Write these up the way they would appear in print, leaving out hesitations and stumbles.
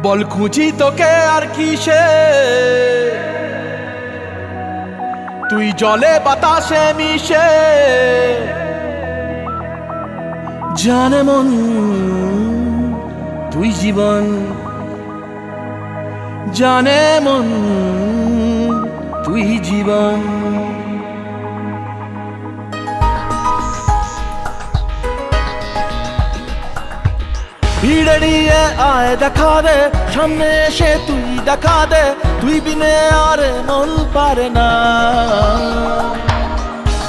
বল খুঁজি তোকে আর কিসে, তুই জলে বাতাসে মিশে। জানে মন তুই জীবন, জানে মন তুই জীবন। ভিড়ে নিয়ে আয় দেখা দে, সামনে এসে তুই দেখা দে, তুই বিনে আর মন পারে না।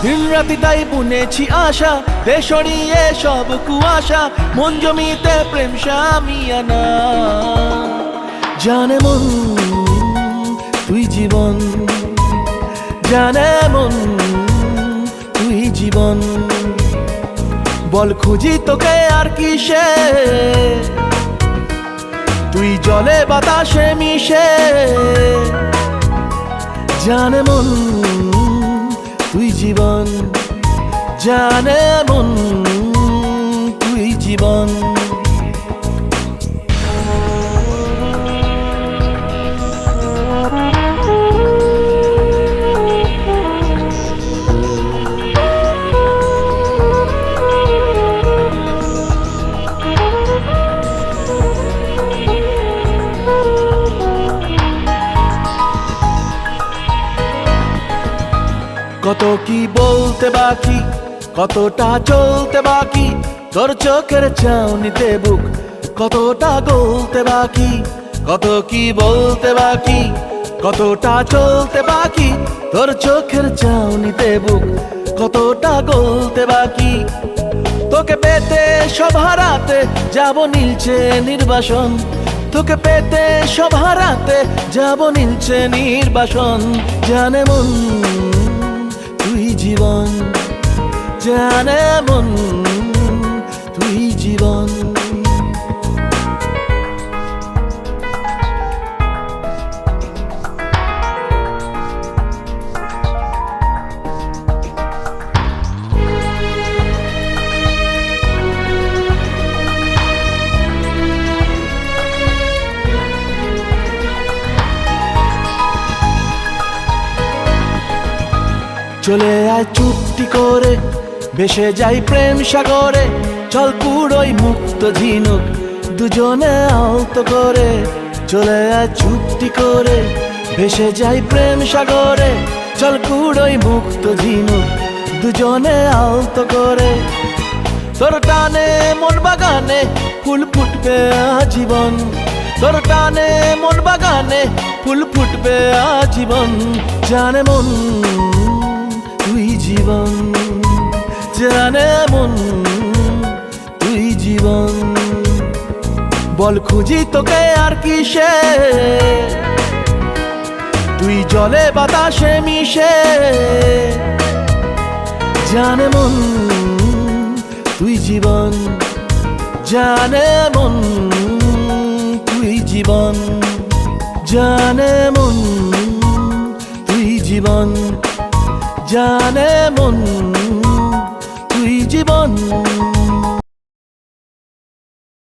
দিন রাতি তাই বুনেছি আশা, দে সরিয়ে সব কুয়াশা, মন জমিতে প্রেম শামিয়ানা। জানে মন তুই জীবন, জানে মন তুই জীবন। বল খুঁজি তোকে আর কিসে, তুই জলে বাতাসে মিশে। জানে মন তুই জীবন, জানে মন তুই জীবন। কত কি বলতে বাকি, কতটা চলতে বাকি, তোর চোখের চাউনিতে বুক কতটা গলতে বাকি। কত কি বলতে বাকি, কতটা চলতে বাকি, তোর চোখের চাউনিতে বুক কতটা গলতে বাকি। তোকে পেতে সব হারাতে যাব নীলছে নির্বাসন, তোকে পেতে সব হারাতে যাব নীলছে নির্বাসন। জানে মন তুই জীবন, জানে মন তুই জীবন। চলে আয় চুপটি করে, ভেসে যাই প্রেম সাগরে, চল পুরোই মুক্ত ঝিনুক দুজনে আলতো করে। চলে আয় চুপটি করে, ভেসে যাই প্রেম সাগরে, চল পুরোই মুক্ত ঝিনুক দুজনে আলতো করে। তোর টানে মন বাগানে ফুল ফুটবে আজীবন, তোর টানে মন বাগানে ফুল ফুটবে আজীবন। জানে মন তুই জীবন, জানে মন তুই জীবন। বল খুঁজি তোকে আর কিসে, তুই জলে বাতাসে মিশে। জানে মন তুই জীবন, জানে মন তুই জীবন। জানে মন তুই জীবন, জানে মন